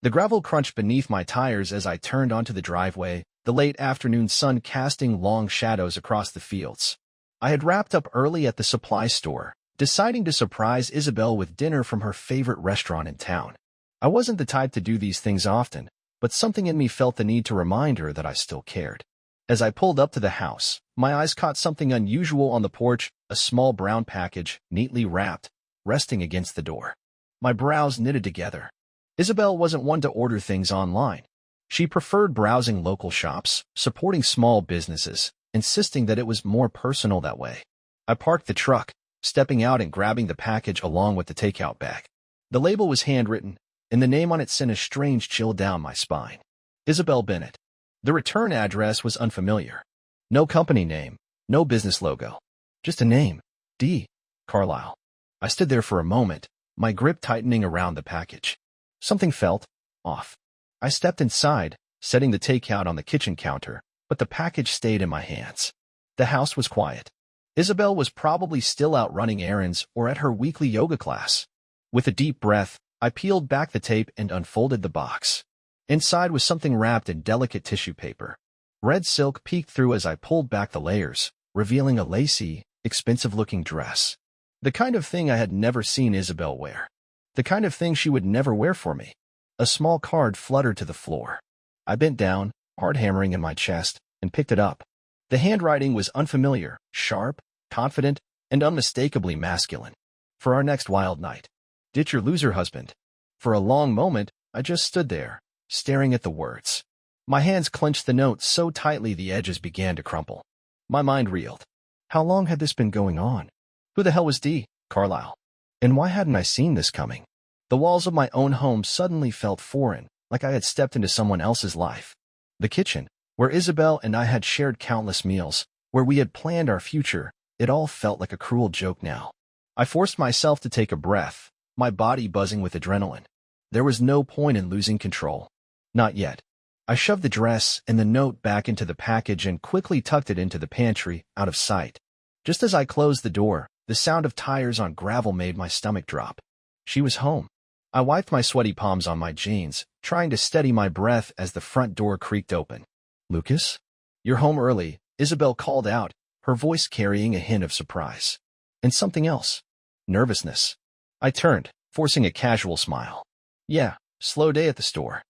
The gravel crunched beneath my tires as I turned onto the driveway, the late afternoon sun casting long shadows across the fields. I had wrapped up early at the supply store, deciding to surprise Isabelle with dinner from her favorite restaurant in town. I wasn't the type to do these things often, but something in me felt the need to remind her that I still cared. As I pulled up to the house, my eyes caught something unusual on the porch, a small brown package, neatly wrapped, resting against the door. My brows knitted together. Isabelle wasn't one to order things online. She preferred browsing local shops, supporting small businesses, insisting that it was more personal that way. I parked the truck, stepping out and grabbing the package along with the takeout bag. The label was handwritten, and the name on it sent a strange chill down my spine. Isabelle Bennett. The return address was unfamiliar. No company name, no business logo. Just a name. D. Carlisle. I stood there for a moment, my grip tightening around the package. Something felt off. I stepped inside, setting the takeout on the kitchen counter, but the package stayed in my hands. The house was quiet. Isabelle was probably still out running errands or at her weekly yoga class. With a deep breath, I peeled back the tape and unfolded the box. Inside was something wrapped in delicate tissue paper. Red silk peeked through as I pulled back the layers, revealing a lacy, expensive-looking dress. The kind of thing I had never seen Isabelle wear. The kind of thing she would never wear for me. A small card fluttered to the floor. I bent down, hard hammering in my chest, and picked it up. The handwriting was unfamiliar, sharp, confident, and unmistakably masculine. For our next wild night. Ditch your loser husband. For a long moment, I just stood there, staring at the words. My hands clenched the note so tightly the edges began to crumple. My mind reeled. How long had this been going on? Who the hell was D. Carlisle? And why hadn't I seen this coming? The walls of my own home suddenly felt foreign, like I had stepped into someone else's life. The kitchen, where Isabelle and I had shared countless meals, where we had planned our future, it all felt like a cruel joke now. I forced myself to take a breath, my body buzzing with adrenaline. There was no point in losing control. Not yet. I shoved the dress and the note back into the package and quickly tucked it into the pantry, out of sight. Just as I closed the door, the sound of tires on gravel made my stomach drop. She was home. I wiped my sweaty palms on my jeans, trying to steady my breath as the front door creaked open. Lucas? You're home early, Isabelle called out, her voice carrying a hint of surprise. And something else. Nervousness. I turned, forcing a casual smile. Yeah, slow day at the store.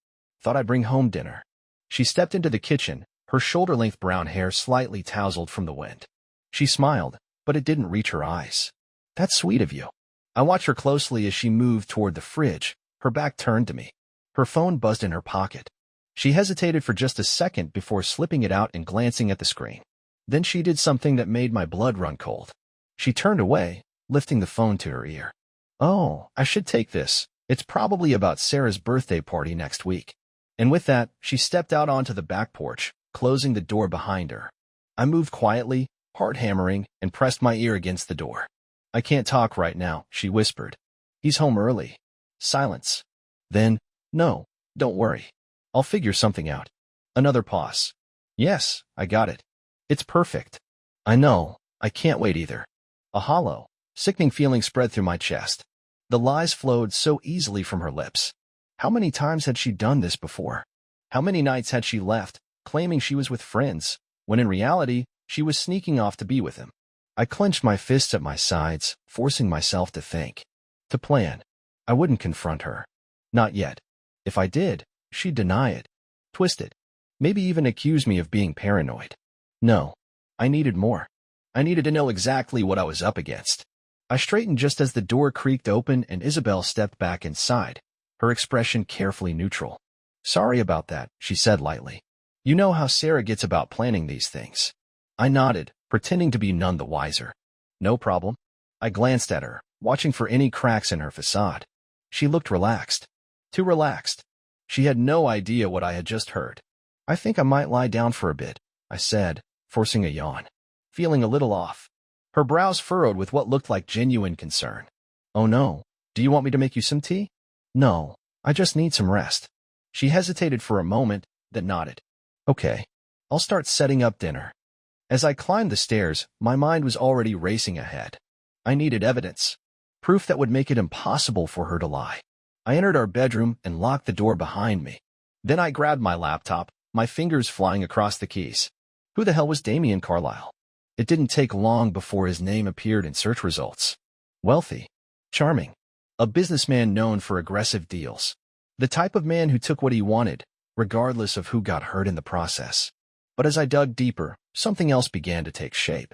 Thought I'd bring home dinner. She stepped into the kitchen, her shoulder-length brown hair slightly tousled from the wind. She smiled, but it didn't reach her eyes. That's sweet of you. I watched her closely as she moved toward the fridge, her back turned to me. Her phone buzzed in her pocket. She hesitated for just a second before slipping it out and glancing at the screen. Then she did something that made my blood run cold. She turned away, lifting the phone to her ear. Oh, I should take this. It's probably about Sarah's birthday party next week. And with that, she stepped out onto the back porch, closing the door behind her. I moved quietly, hard hammering, and pressed my ear against the door. I can't talk right now, she whispered. He's home early. Silence. Then, no, don't worry. I'll figure something out. Another pause. Yes, I got it. It's perfect. I know, I can't wait either. A hollow, sickening feeling spread through my chest. The lies flowed so easily from her lips. How many times had she done this before? How many nights had she left, claiming she was with friends, when in reality, she was sneaking off to be with him? I clenched my fists at my sides, forcing myself to think. To plan. I wouldn't confront her. Not yet. If I did, she'd deny it. Twist it. Maybe even accuse me of being paranoid. No. I needed more. I needed to know exactly what I was up against. I straightened just as the door creaked open and Isabelle stepped back inside, her expression carefully neutral. Sorry about that, she said lightly. You know how Sarah gets about planning these things. I nodded, pretending to be none the wiser. No problem. I glanced at her, watching for any cracks in her facade. She looked relaxed. Too relaxed. She had no idea what I had just heard. I think I might lie down for a bit, I said, forcing a yawn. Feeling a little off. Her brows furrowed with what looked like genuine concern. Oh no, do you want me to make you some tea? No, I just need some rest. She hesitated for a moment, then nodded. Okay, I'll start setting up dinner. As I climbed the stairs, my mind was already racing ahead. I needed evidence. Proof that would make it impossible for her to lie. I entered our bedroom and locked the door behind me. Then I grabbed my laptop, my fingers flying across the keys. Who the hell was Damien Carlisle? It didn't take long before his name appeared in search results. Wealthy. Charming. A businessman known for aggressive deals. The type of man who took what he wanted, regardless of who got hurt in the process. But as I dug deeper, something else began to take shape.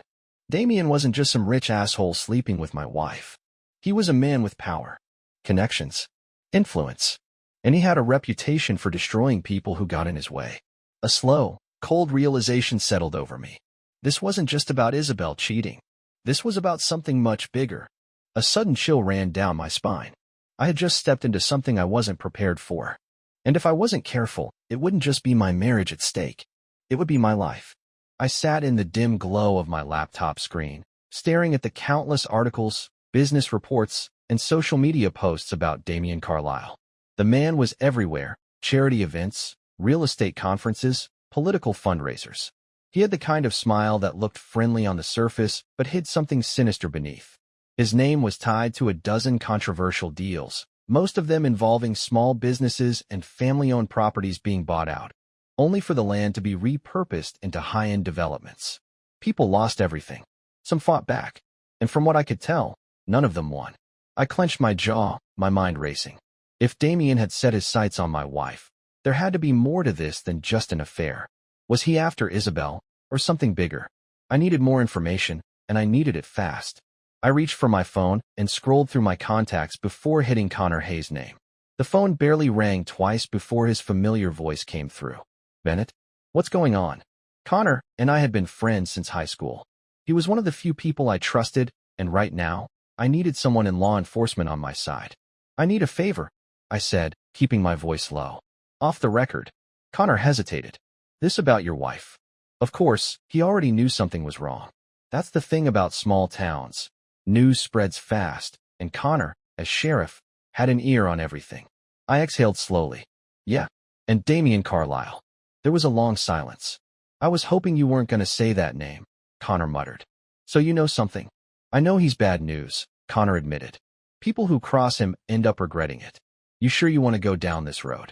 Damien wasn't just some rich asshole sleeping with my wife. He was a man with power, connections, influence, and he had a reputation for destroying people who got in his way. A slow, cold realization settled over me. This wasn't just about Isabelle cheating. This was about something much bigger. A sudden chill ran down my spine. I had just stepped into something I wasn't prepared for. And if I wasn't careful, it wouldn't just be my marriage at stake. It would be my life. I sat in the dim glow of my laptop screen, staring at the countless articles, business reports, and social media posts about Damien Carlisle. The man was everywhere: charity events, real estate conferences, political fundraisers. He had the kind of smile that looked friendly on the surface but hid something sinister beneath. His name was tied to a dozen controversial deals, most of them involving small businesses and family-owned properties being bought out, only for the land to be repurposed into high-end developments. People lost everything. Some fought back, and from what I could tell, none of them won. I clenched my jaw, my mind racing. If Damien had set his sights on my wife, there had to be more to this than just an affair. Was he after Isabelle, or something bigger? I needed more information, and I needed it fast. I reached for my phone and scrolled through my contacts before hitting Connor Hayes' name. The phone barely rang twice before his familiar voice came through. Bennett? What's going on? Connor and I had been friends since high school. He was one of the few people I trusted, and right now, I needed someone in law enforcement on my side. I need a favor, I said, keeping my voice low. Off the record. Connor hesitated. This about your wife. Of course, he already knew something was wrong. That's the thing about small towns. News spreads fast, and Connor, as sheriff, had an ear on everything. I exhaled slowly. Yeah, and Damien Carlisle. There was a long silence. I was hoping you weren't going to say that name, Connor muttered. So you know something? I know he's bad news, Connor admitted. People who cross him end up regretting it. You sure you want to go down this road?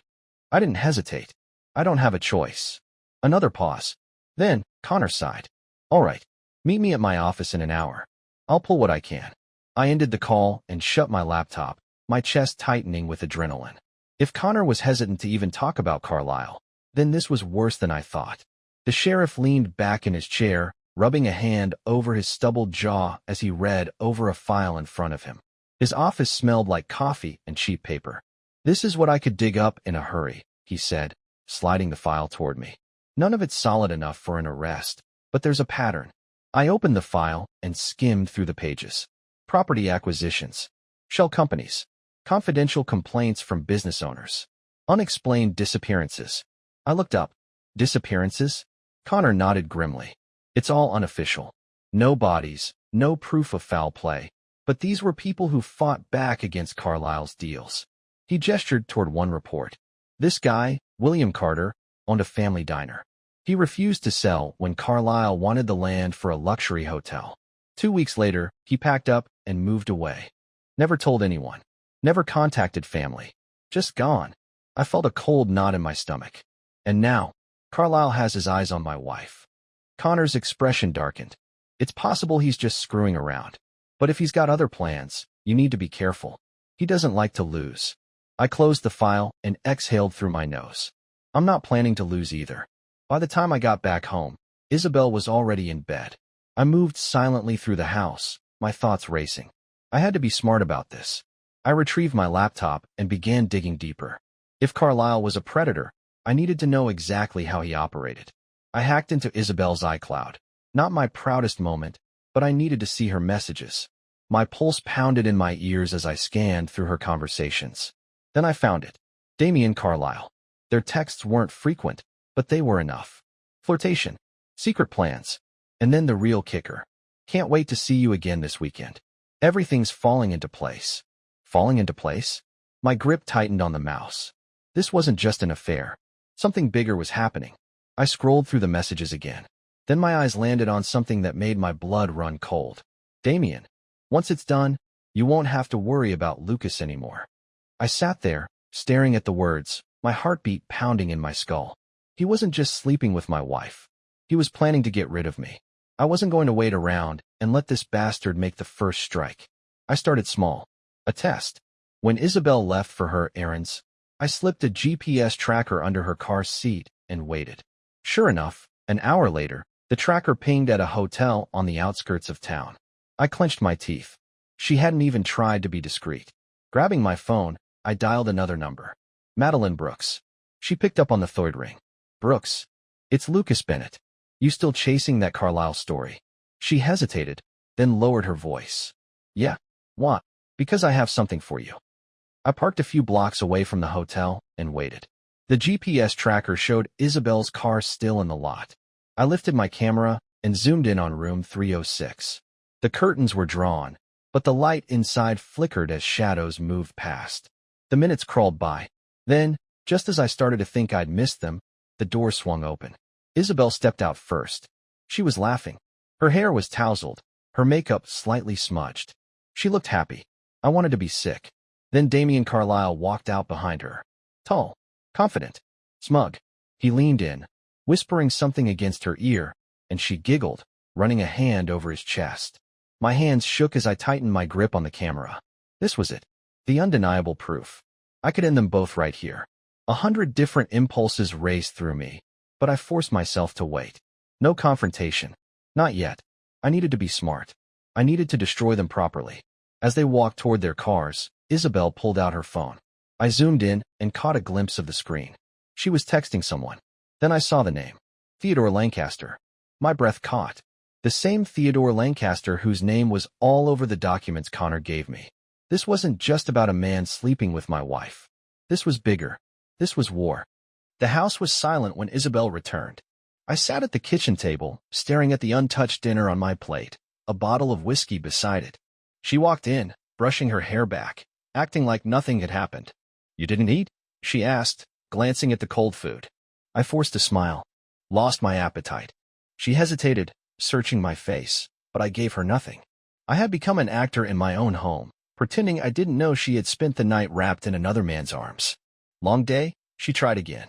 I didn't hesitate. I don't have a choice. Another pause. Then, Connor sighed. All right, meet me at my office in an hour. I'll pull what I can. I ended the call and shut my laptop, my chest tightening with adrenaline. If Connor was hesitant to even talk about Carlisle, then this was worse than I thought. The sheriff leaned back in his chair, rubbing a hand over his stubbled jaw as he read over a file in front of him. His office smelled like coffee and cheap paper. This is what I could dig up in a hurry, he said, sliding the file toward me. None of it's solid enough for an arrest, but there's a pattern. I opened the file and skimmed through the pages. Property acquisitions, shell companies, confidential complaints from business owners, unexplained disappearances. I looked up. Disappearances? Connor nodded grimly. It's all unofficial. No bodies, no proof of foul play. But these were people who fought back against Carlisle's deals. He gestured toward one report. This guy, William Carter, owned a family diner. He refused to sell when Carlisle wanted the land for a luxury hotel. 2 weeks later, he packed up and moved away. Never told anyone. Never contacted family. Just gone. I felt a cold knot in my stomach. And now, Carlisle has his eyes on my wife. Connor's expression darkened. It's possible he's just screwing around. But if he's got other plans, you need to be careful. He doesn't like to lose. I closed the file and exhaled through my nose. I'm not planning to lose either. By the time I got back home, Isabelle was already in bed. I moved silently through the house, my thoughts racing. I had to be smart about this. I retrieved my laptop and began digging deeper. If Carlisle was a predator, I needed to know exactly how he operated. I hacked into Isabelle's iCloud. Not my proudest moment, but I needed to see her messages. My pulse pounded in my ears as I scanned through her conversations. Then I found it. Damien Carlisle. Their texts weren't frequent, but they were enough. Flirtation. Secret plans. And then the real kicker. Can't wait to see you again this weekend. Everything's falling into place. Falling into place? My grip tightened on the mouse. This wasn't just an affair. Something bigger was happening. I scrolled through the messages again. Then my eyes landed on something that made my blood run cold. Damien. Once it's done, you won't have to worry about Lucas anymore. I sat there, staring at the words, my heartbeat pounding in my skull. He wasn't just sleeping with my wife. He was planning to get rid of me. I wasn't going to wait around and let this bastard make the first strike. I started small. A test. When Isabelle left for her errands, I slipped a GPS tracker under her car seat and waited. Sure enough, an hour later, the tracker pinged at a hotel on the outskirts of town. I clenched my teeth. She hadn't even tried to be discreet. Grabbing my phone, I dialed another number. Madeline Brooks. She picked up on the third ring. Brooks. It's Lucas Bennett. You still chasing that Carlisle story? She hesitated, then lowered her voice. Yeah. What? Because I have something for you. I parked a few blocks away from the hotel and waited. The GPS tracker showed Isabelle's car still in the lot. I lifted my camera and zoomed in on room 306. The curtains were drawn, but the light inside flickered as shadows moved past. The minutes crawled by. Then, just as I started to think I'd missed them, the door swung open. Isabelle stepped out first. She was laughing. Her hair was tousled, her makeup slightly smudged. She looked happy. I wanted to be sick. Then Damien Carlisle walked out behind her. Tall, confident, smug. He leaned in, whispering something against her ear, and she giggled, running a hand over his chest. My hands shook as I tightened my grip on the camera. This was it. The undeniable proof. I could end them both right here. 100 different impulses raced through me, but I forced myself to wait. No confrontation. Not yet. I needed to be smart. I needed to destroy them properly. As they walked toward their cars, Isabelle pulled out her phone. I zoomed in and caught a glimpse of the screen. She was texting someone. Then I saw the name. Theodore Lancaster. My breath caught. The same Theodore Lancaster whose name was all over the documents Connor gave me. This wasn't just about a man sleeping with my wife. This was bigger. This was war. The house was silent when Isabelle returned. I sat at the kitchen table, staring at the untouched dinner on my plate, a bottle of whiskey beside it. She walked in, brushing her hair back, acting like nothing had happened. You didn't eat? She asked, glancing at the cold food. I forced a smile. Lost my appetite. She hesitated, searching my face, but I gave her nothing. I had become an actor in my own home, pretending I didn't know she had spent the night wrapped in another man's arms. Long day? She tried again.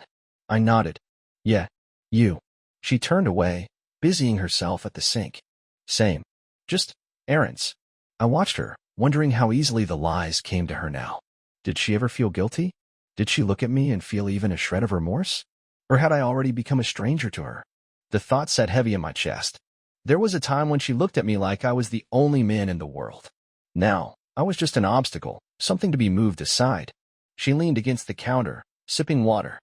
I nodded. Yeah, you. She turned away, busying herself at the sink. Same. Just errands. I watched her, wondering how easily the lies came to her now. Did she ever feel guilty? Did she look at me and feel even a shred of remorse? Or had I already become a stranger to her? The thought sat heavy in my chest. There was a time when she looked at me like I was the only man in the world. Now, I was just an obstacle, something to be moved aside. She leaned against the counter, sipping water.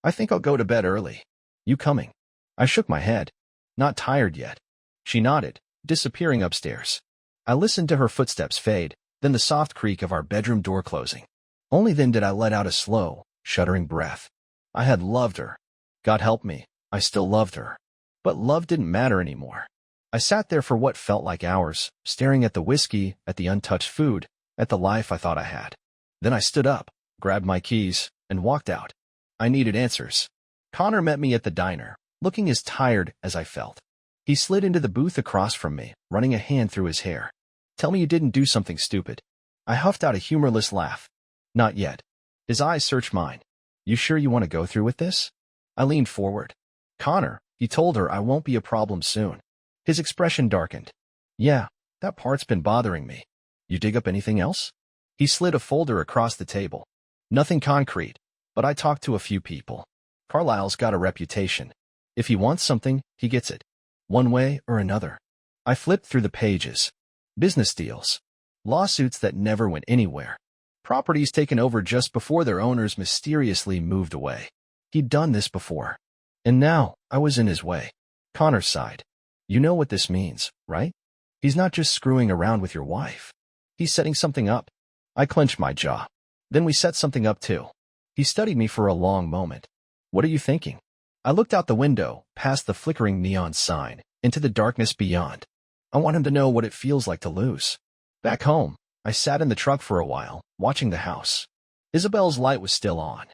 I think I'll go to bed early. You coming? I shook my head. Not tired yet. She nodded, disappearing upstairs. I listened to her footsteps fade, then the soft creak of our bedroom door closing. Only then did I let out a slow, shuddering breath. I had loved her. God help me, I still loved her. But love didn't matter anymore. I sat there for what felt like hours, staring at the whiskey, at the untouched food, at the life I thought I had. Then I stood up, grabbed my keys, and walked out. I needed answers. Connor met me at the diner, looking as tired as I felt. He slid into the booth across from me, running a hand through his hair. Tell me you didn't do something stupid. I huffed out a humorless laugh. Not yet. His eyes searched mine. You sure you want to go through with this? I leaned forward. Connor, he told her I won't be a problem soon. His expression darkened. Yeah, that part's been bothering me. You dig up anything else? He slid a folder across the table. Nothing concrete, but I talked to a few people. Carlisle's got a reputation. If he wants something, he gets it. One way or another. I flipped through the pages. Business deals. Lawsuits that never went anywhere. Properties taken over just before their owners mysteriously moved away. He'd done this before. And now, I was in his way. Connor sighed. You know what this means, right? He's not just screwing around with your wife. He's setting something up. I clenched my jaw. Then we set something up too. He studied me for a long moment. What are you thinking? I looked out the window, past the flickering neon sign, into the darkness beyond. I want him to know what it feels like to lose. Back home, I sat in the truck for a while, watching the house. Isabelle's light was still on.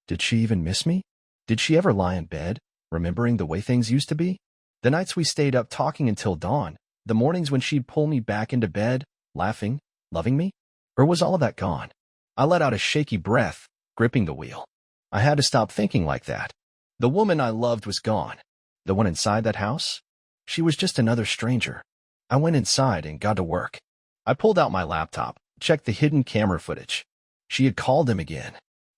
Did she even miss me? Did she ever lie in bed, remembering the way things used to be? The nights we stayed up talking until dawn, the mornings when she'd pull me back into bed, laughing, loving me? Or was all of that gone? I let out a shaky breath, gripping the wheel. I had to stop thinking like that. The woman I loved was gone. The one inside that house? She was just another stranger. I went inside and got to work. I pulled out my laptop, checked the hidden camera footage. She had called him again.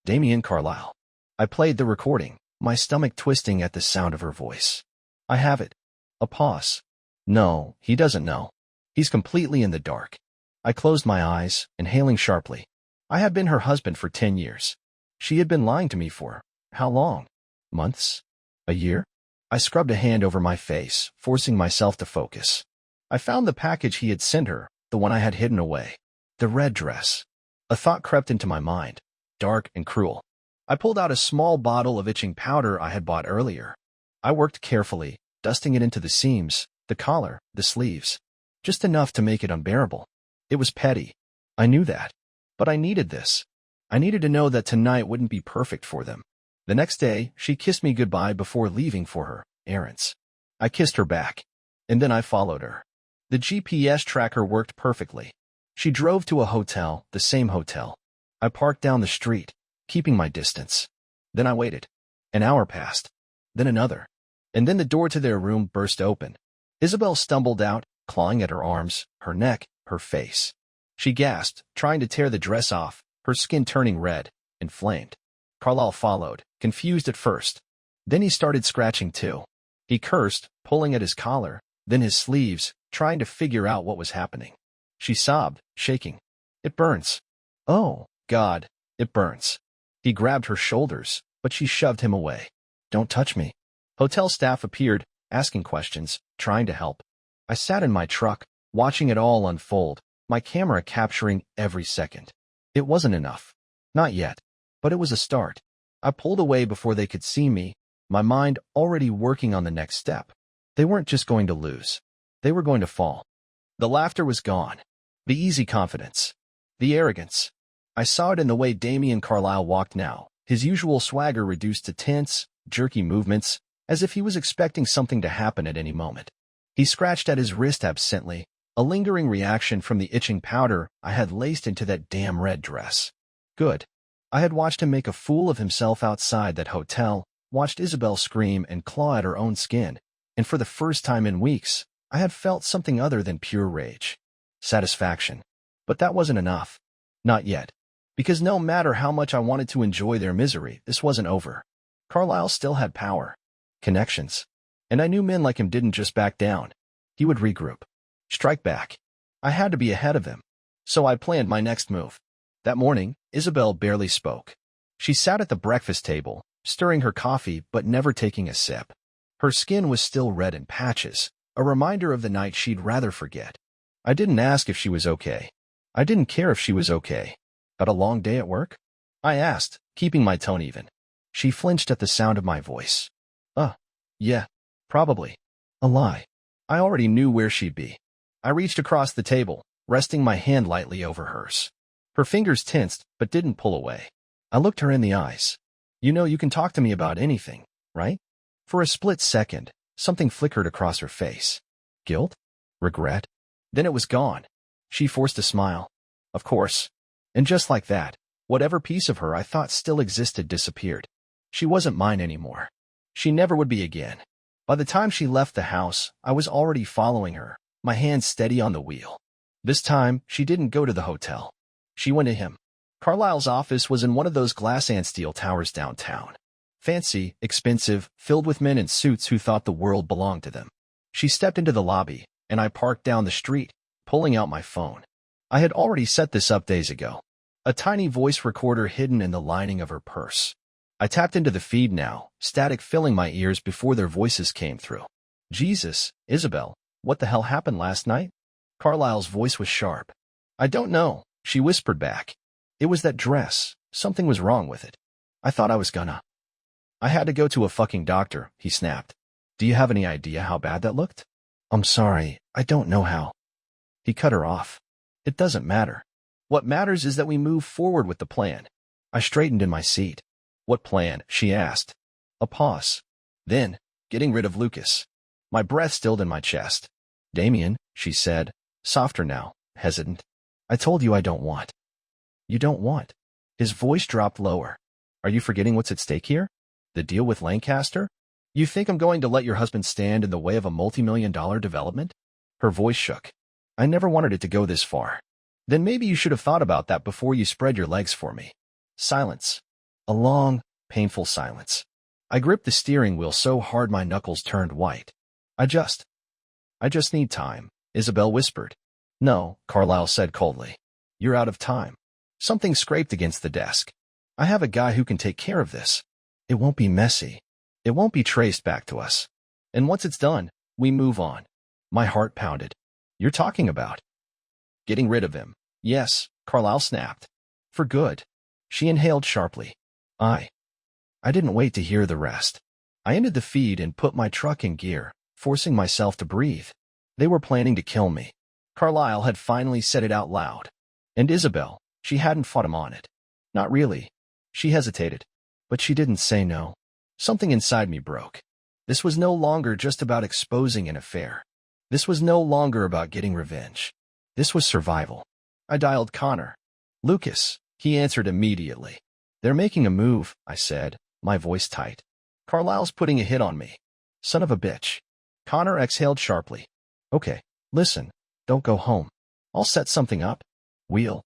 Damien Carlisle. I played the recording, my stomach twisting at the sound of her voice. I have it. A pause. No, he doesn't know. He's completely in the dark. I closed my eyes, inhaling sharply. I had been her husband for 10 years. She had been lying to me for how long? Months? A year? I scrubbed a hand over my face, forcing myself to focus. I found the package he had sent her, the one I had hidden away. The red dress. A thought crept into my mind, dark and cruel. I pulled out a small bottle of itching powder I had bought earlier. I worked carefully, dusting it into the seams, the collar, the sleeves. Just enough to make it unbearable. It was petty. I knew that. But I needed this. I needed to know that tonight wouldn't be perfect for them. The next day, she kissed me goodbye before leaving for her errands. I kissed her back. And then I followed her. The GPS tracker worked perfectly. She drove to a hotel, the same hotel. I parked down the street, keeping my distance. Then I waited. An hour passed. Then another. And then the door to their room burst open. Isabelle stumbled out, clawing at her arms, her neck, her face. She gasped, trying to tear the dress off, her skin turning red, inflamed. Carlisle followed, confused at first. Then he started scratching too. He cursed, pulling at his collar, then his sleeves, trying to figure out what was happening. She sobbed, shaking. It burns. Oh, God, it burns. He grabbed her shoulders, but she shoved him away. Don't touch me. Hotel staff appeared, asking questions, trying to help. I sat in my truck, watching it all unfold, my camera capturing every second. It wasn't enough. Not yet. But it was a start. I pulled away before they could see me, my mind already working on the next step. They weren't just going to lose. They were going to fall. The laughter was gone. The easy confidence. The arrogance. I saw it in the way Damien Carlisle walked now, his usual swagger reduced to tense, jerky movements, as if he was expecting something to happen at any moment. He scratched at his wrist absently, a lingering reaction from the itching powder I had laced into that damn red dress. Good. I had watched him make a fool of himself outside that hotel, watched Isabelle scream and claw at her own skin, and for the first time in weeks, I had felt something other than pure rage. Satisfaction. But that wasn't enough. Not yet. Because no matter how much I wanted to enjoy their misery, this wasn't over. Carlisle still had power. Connections. And I knew men like him didn't just back down. He would regroup. Strike back. I had to be ahead of him. So I planned my next move. That morning, Isabelle barely spoke. She sat at the breakfast table, stirring her coffee but never taking a sip. Her skin was still red in patches, a reminder of the night she'd rather forget. I didn't ask if she was okay. I didn't care if she was okay. Had a long day at work? I asked, keeping my tone even. She flinched at the sound of my voice. Yeah, probably. A lie. I already knew where she'd be. I reached across the table, resting my hand lightly over hers. Her fingers tensed, but didn't pull away. I looked her in the eyes. You know you can talk to me about anything, right? For a split second, something flickered across her face. Guilt? Regret? Then it was gone. She forced a smile. Of course. And just like that, whatever piece of her I thought still existed disappeared. She wasn't mine anymore. She never would be again. By the time she left the house, I was already following her, my hand steady on the wheel. This time, she didn't go to the hotel. She went to him. Carlisle's office was in one of those glass and steel towers downtown. Fancy, expensive, filled with men in suits who thought the world belonged to them. She stepped into the lobby, and I parked down the street, pulling out my phone. I had already set this up days ago. A tiny voice recorder hidden in the lining of her purse. I tapped into the feed now, static filling my ears before their voices came through. Jesus, Isabelle, what the hell happened last night? Carlisle's voice was sharp. I don't know, she whispered back. It was that dress. Something was wrong with it. I thought I was gonna. I had to go to a fucking doctor, he snapped. Do you have any idea how bad that looked? I'm sorry, I don't know how. He cut her off. It doesn't matter. What matters is that we move forward with the plan. I straightened in my seat. What plan? She asked. A pause. Then, getting rid of Lucas. My breath stilled in my chest. Damien, she said, softer now, hesitant. I told you I don't want. You don't want. His voice dropped lower. Are you forgetting what's at stake here? The deal with Lancaster? You think I'm going to let your husband stand in the way of a multi-million-dollar development? Her voice shook. I never wanted it to go this far. Then maybe you should have thought about that before you spread your legs for me. Silence. A long, painful silence. I gripped the steering wheel so hard my knuckles turned white. I just need time, Isabelle whispered. No, Carlyle said coldly. You're out of time. Something scraped against the desk. I have a guy who can take care of this. It won't be messy. It won't be traced back to us. And once it's done, we move on. My heart pounded. You're talking about getting rid of him. Yes, Carlyle snapped. For good. She inhaled sharply. I didn't wait to hear the rest. I ended the feed and put my truck in gear, forcing myself to breathe. They were planning to kill me. Carlyle had finally said it out loud. And Isabelle, she hadn't fought him on it. Not really. She hesitated. But she didn't say no. Something inside me broke. This was no longer just about exposing an affair. This was no longer about getting revenge. This was survival. I dialed Connor. Lucas, he answered immediately. They're making a move, I said, my voice tight. Carlyle's putting a hit on me. Son of a bitch. Connor exhaled sharply. Okay, listen, don't go home. I'll set something up. We'll.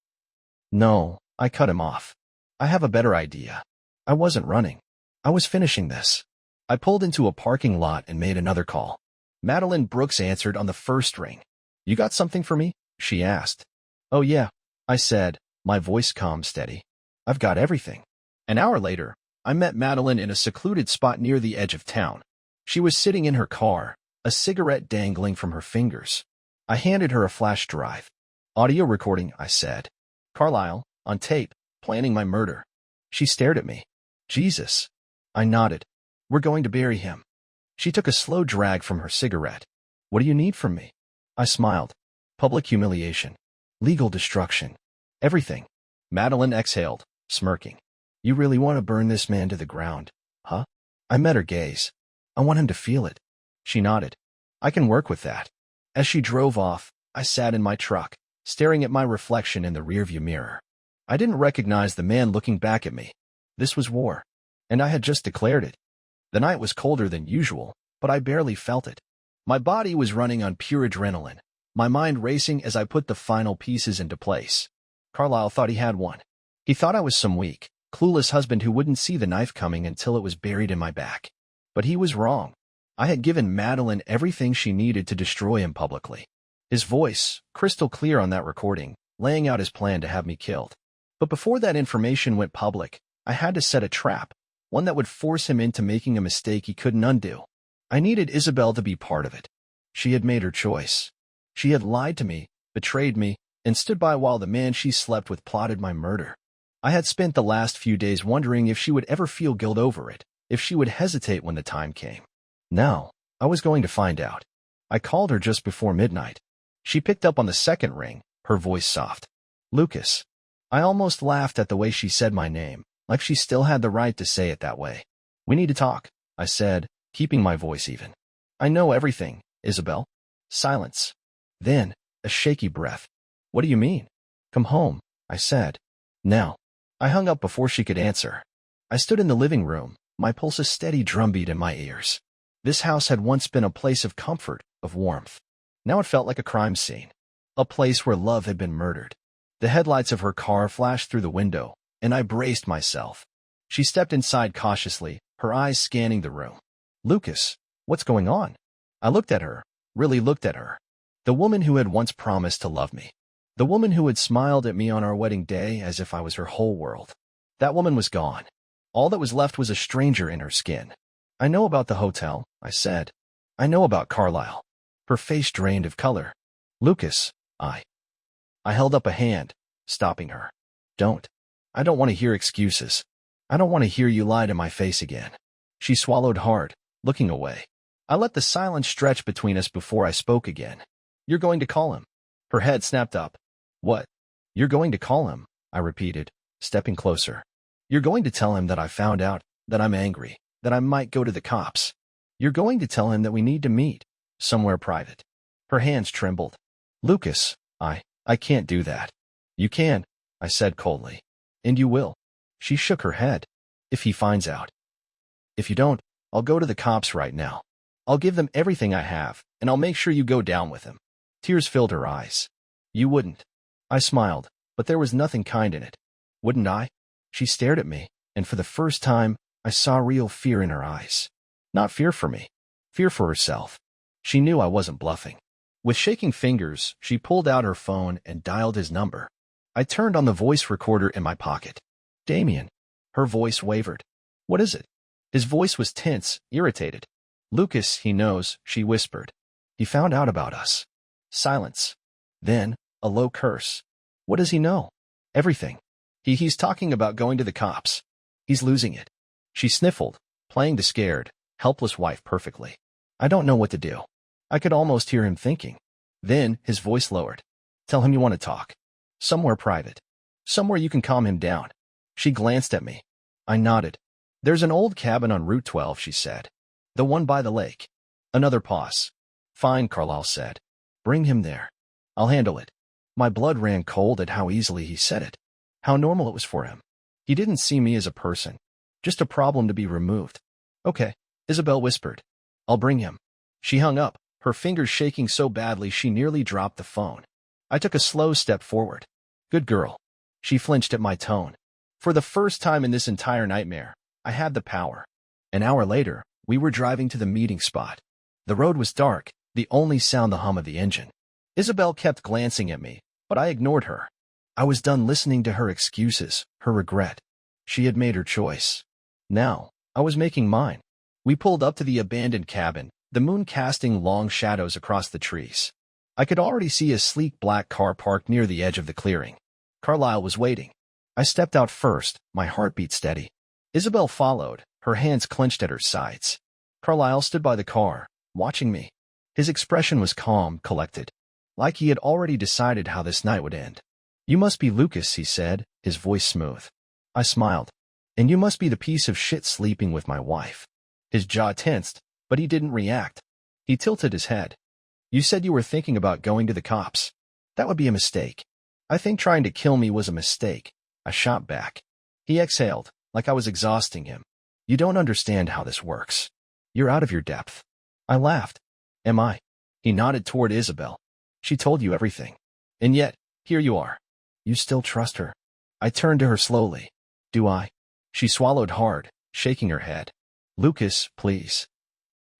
No, I cut him off. I have a better idea. I wasn't running. I was finishing this. I pulled into a parking lot and made another call. Madeline Brooks answered on the first ring. You got something for me? She asked. Oh yeah, I said, my voice calm steady. I've got everything. An hour later, I met Madeline in a secluded spot near the edge of town. She was sitting in her car, a cigarette dangling from her fingers. I handed her a flash drive. Audio recording, I said. Carlyle, on tape, planning my murder. She stared at me. Jesus. I nodded. We're going to bury him. She took a slow drag from her cigarette. What do you need from me? I smiled. Public humiliation. Legal destruction. Everything. Madeline exhaled, smirking. You really want to burn this man to the ground, huh? I met her gaze. I want him to feel it. She nodded. I can work with that. As she drove off, I sat in my truck, staring at my reflection in the rearview mirror. I didn't recognize the man looking back at me. This was war, and I had just declared it. The night was colder than usual, but I barely felt it. My body was running on pure adrenaline, my mind racing as I put the final pieces into place. Carlyle thought he had one. He thought I was some weak, clueless husband who wouldn't see the knife coming until it was buried in my back. But he was wrong. I had given Madeline everything she needed to destroy him publicly. His voice, crystal clear on that recording, laying out his plan to have me killed. But before that information went public, I had to set a trap, one that would force him into making a mistake he couldn't undo. I needed Isabelle to be part of it. She had made her choice. She had lied to me, betrayed me, and stood by while the man she slept with plotted my murder. I had spent the last few days wondering if she would ever feel guilt over it, if she would hesitate when the time came. Now, I was going to find out. I called her just before midnight. She picked up on the second ring, her voice soft. Lucas. I almost laughed at the way she said my name, like she still had the right to say it that way. We need to talk, I said, keeping my voice even. I know everything, Isabelle. Silence. Then, a shaky breath. What do you mean? Come home, I said. Now. I hung up before she could answer. I stood in the living room, my pulse a steady drumbeat in my ears. This house had once been a place of comfort, of warmth. Now it felt like a crime scene. A place where love had been murdered. The headlights of her car flashed through the window, and I braced myself. She stepped inside cautiously, her eyes scanning the room. Lucas, what's going on? I looked at her, really looked at her. The woman who had once promised to love me. The woman who had smiled at me on our wedding day as if I was her whole world. That woman was gone. All that was left was a stranger in her skin. I know about the hotel, I said. I know about Carlyle. Her face drained of color. Lucas, I held up a hand, stopping her. Don't. I don't want to hear excuses. I don't want to hear you lie to my face again. She swallowed hard, looking away. I let the silence stretch between us before I spoke again. You're going to call him. Her head snapped up. What? You're going to call him, I repeated, stepping closer. You're going to tell him that I found out, that I'm angry, that I might go to the cops. You're going to tell him that we need to meet, somewhere private. Her hands trembled. Lucas, I can't do that. You can, I said coldly. And you will. She shook her head. If he finds out. If you don't, I'll go to the cops right now. I'll give them everything I have, and I'll make sure you go down with him. Tears filled her eyes. You wouldn't. I smiled, but there was nothing kind in it. Wouldn't I? She stared at me, and for the first time, I saw real fear in her eyes. Not fear for me. Fear for herself. She knew I wasn't bluffing. With shaking fingers, she pulled out her phone and dialed his number. I turned on the voice recorder in my pocket. Damien. Her voice wavered. What is it? His voice was tense, irritated. Lucas, he knows, she whispered. He found out about us. Silence. Then, a low curse. What does he know? Everything. He's talking about going to the cops. He's losing it. She sniffled, playing the scared, helpless wife perfectly. I don't know what to do. I could almost hear him thinking. Then, his voice lowered. Tell him you want to talk. Somewhere private. Somewhere you can calm him down. She glanced at me. I nodded. There's an old cabin on Route 12, she said. The one by the lake. Another pause. Fine, Carlisle said. Bring him there. I'll handle it. My blood ran cold at how easily he said it. How normal it was for him. He didn't see me as a person. Just a problem to be removed. Okay, Isabelle whispered. I'll bring him. She hung up, her fingers shaking so badly she nearly dropped the phone. I took a slow step forward. Good girl. She flinched at my tone. For the first time in this entire nightmare, I had the power. An hour later, we were driving to the meeting spot. The road was dark, the only sound the hum of the engine. Isabelle kept glancing at me, but I ignored her. I was done listening to her excuses, her regret. She had made her choice. Now, I was making mine. We pulled up to the abandoned cabin, the moon casting long shadows across the trees. I could already see a sleek black car parked near the edge of the clearing. Carlisle was waiting. I stepped out first, my heartbeat steady. Isabelle followed, her hands clenched at her sides. Carlisle stood by the car, watching me. His expression was calm, collected, like he had already decided how this night would end. You must be Lucas, he said, his voice smooth. I smiled. And you must be the piece of shit sleeping with my wife. His jaw tensed, but he didn't react. He tilted his head. You said you were thinking about going to the cops. That would be a mistake. I think trying to kill me was a mistake. I shot back. He exhaled, like I was exhausting him. You don't understand how this works. You're out of your depth. I laughed. Am I? He nodded toward Isabelle. She told you everything. And yet, here you are. You still trust her. I turned to her slowly. Do I? She swallowed hard, shaking her head. Lucas, please.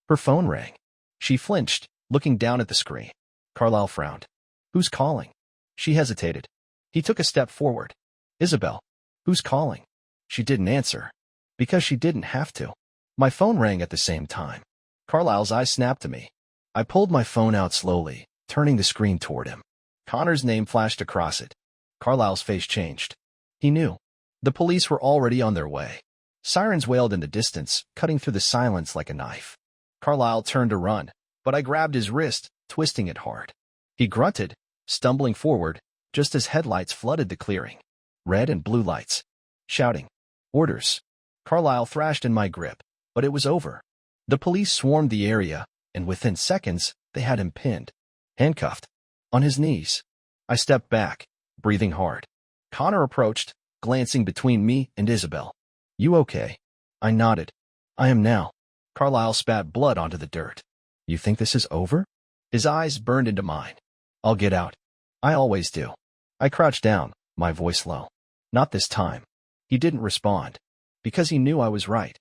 Her phone rang. She flinched, looking down at the screen. Carlisle frowned. Who's calling? She hesitated. He took a step forward. Isabelle. Who's calling? She didn't answer. Because she didn't have to. My phone rang at the same time. Carlisle's eyes snapped to me. I pulled my phone out slowly, turning the screen toward him. Connor's name flashed across it. Carlisle's face changed. He knew. The police were already on their way. Sirens wailed in the distance, cutting through the silence like a knife. Carlisle turned to run, but I grabbed his wrist, twisting it hard. He grunted, stumbling forward, just as headlights flooded the clearing. Red and blue lights. Shouting. Orders. Carlisle thrashed in my grip, but it was over. The police swarmed the area, and within seconds, they had him pinned. Handcuffed. On his knees. I stepped back, breathing hard. Connor approached, glancing between me and Isabelle. You okay? I nodded. I am now. Carlisle spat blood onto the dirt. You think this is over? His eyes burned into mine. I'll get out. I always do. I crouched down, my voice low. Not this time. He didn't respond. Because he knew I was right.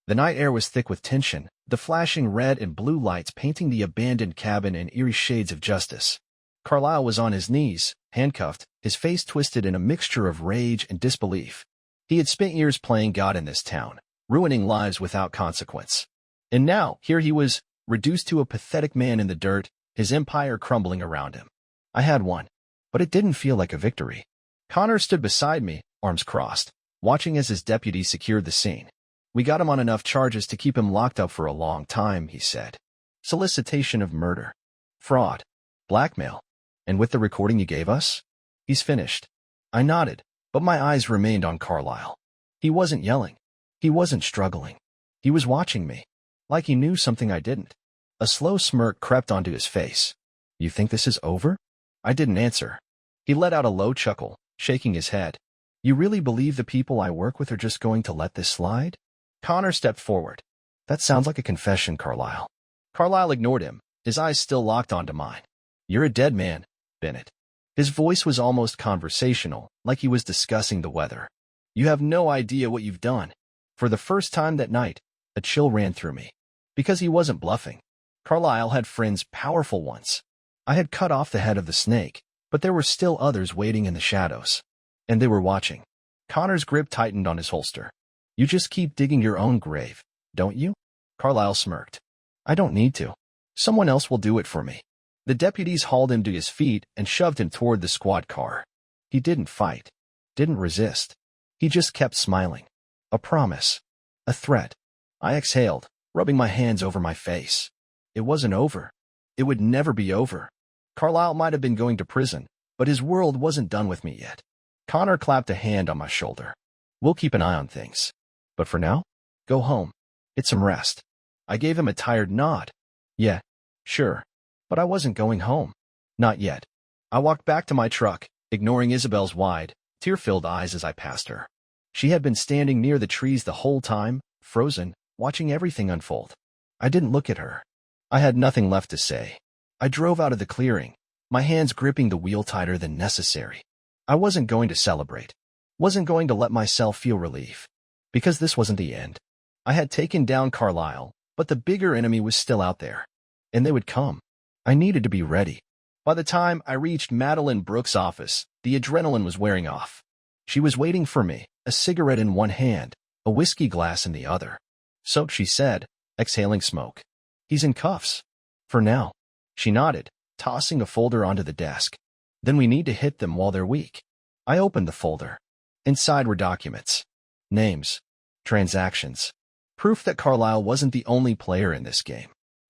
The night air was thick with tension, the flashing red and blue lights painting the abandoned cabin in eerie shades of justice. Carlisle was on his knees, handcuffed, his face twisted in a mixture of rage and disbelief. He had spent years playing God in this town, ruining lives without consequence. And now, here he was, reduced to a pathetic man in the dirt, his empire crumbling around him. I had won, but it didn't feel like a victory. Connor stood beside me, arms crossed, watching as his deputy secured the scene. We got him on enough charges to keep him locked up for a long time, he said. Solicitation of murder. Fraud. Blackmail. And with the recording you gave us? He's finished. I nodded, but my eyes remained on Carlisle. He wasn't yelling. He wasn't struggling. He was watching me, like he knew something I didn't. A slow smirk crept onto his face. You think this is over? I didn't answer. He let out a low chuckle, shaking his head. You really believe the people I work with are just going to let this slide? Connor stepped forward. That sounds like a confession, Carlisle. Carlisle ignored him, his eyes still locked onto mine. You're a dead man, Bennett. His voice was almost conversational, like he was discussing the weather. You have no idea what you've done. For the first time that night, a chill ran through me. Because he wasn't bluffing. Carlisle had friends, powerful ones. I had cut off the head of the snake, but there were still others waiting in the shadows. And they were watching. Connor's grip tightened on his holster. You just keep digging your own grave, don't you? Carlisle smirked. I don't need to. Someone else will do it for me. The deputies hauled him to his feet and shoved him toward the squad car. He didn't fight. Didn't resist. He just kept smiling. A promise. A threat. I exhaled, rubbing my hands over my face. It wasn't over. It would never be over. Carlisle might have been going to prison, but his world wasn't done with me yet. Connor clapped a hand on my shoulder. We'll keep an eye on things. But for now, go home. Get some rest. I gave him a tired nod. Yeah, sure. But I wasn't going home. Not yet. I walked back to my truck, ignoring Isabelle's wide, tear-filled eyes as I passed her. She had been standing near the trees the whole time, frozen, watching everything unfold. I didn't look at her. I had nothing left to say. I drove out of the clearing, my hands gripping the wheel tighter than necessary. I wasn't going to celebrate. Wasn't going to let myself feel relief. Because this wasn't the end. I had taken down Carlisle, but the bigger enemy was still out there. And they would come. I needed to be ready. By the time I reached Madeline Brooks' office, the adrenaline was wearing off. She was waiting for me, a cigarette in one hand, a whiskey glass in the other. So, she said, exhaling smoke. He's in cuffs. For now. She nodded, tossing a folder onto the desk. Then we need to hit them while they're weak. I opened the folder. Inside were documents. Names. Transactions. Proof that Carlisle wasn't the only player in this game.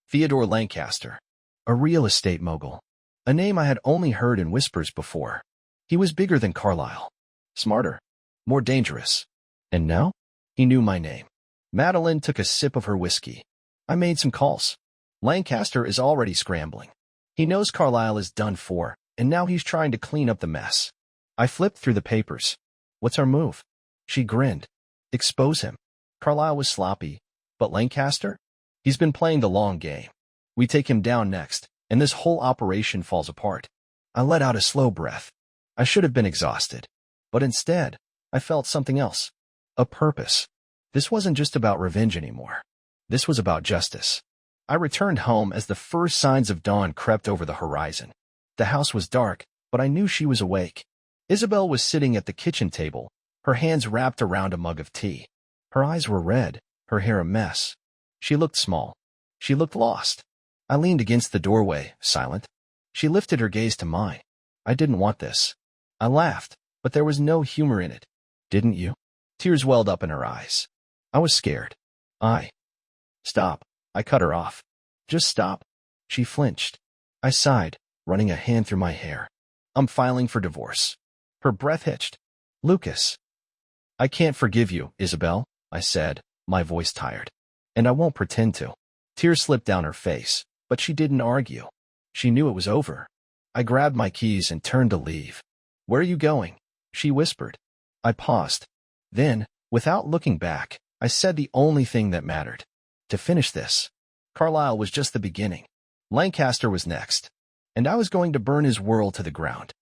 Theodore Lancaster. A real estate mogul. A name I had only heard in whispers before. He was bigger than Carlisle. Smarter. More dangerous. And now? He knew my name. Madeline took a sip of her whiskey. I made some calls. Lancaster is already scrambling. He knows Carlisle is done for, and now he's trying to clean up the mess. I flipped through the papers. What's our move? She grinned. Expose him. Carlisle was sloppy. But Lancaster? He's been playing the long game. We take him down next, and this whole operation falls apart. I let out a slow breath. I should have been exhausted. But instead, I felt something else. A purpose. This wasn't just about revenge anymore. This was about justice. I returned home as the first signs of dawn crept over the horizon. The house was dark, but I knew she was awake. Isabelle was sitting at the kitchen table, her hands wrapped around a mug of tea. Her eyes were red, her hair a mess. She looked small. She looked lost. I leaned against the doorway, silent. She lifted her gaze to mine. I didn't want this. I laughed, but there was no humor in it. Didn't you? Tears welled up in her eyes. I was scared. Stop. I cut her off. Just stop. She flinched. I sighed, running a hand through my hair. I'm filing for divorce. Her breath hitched. Lucas. I can't forgive you, Isabelle, I said, my voice tired. And I won't pretend to. Tears slipped down her face, but she didn't argue. She knew it was over. I grabbed my keys and turned to leave. Where are you going? She whispered. I paused. Then, without looking back, I said the only thing that mattered. To finish this. Carlisle was just the beginning. Lancaster was next. And I was going to burn his world to the ground.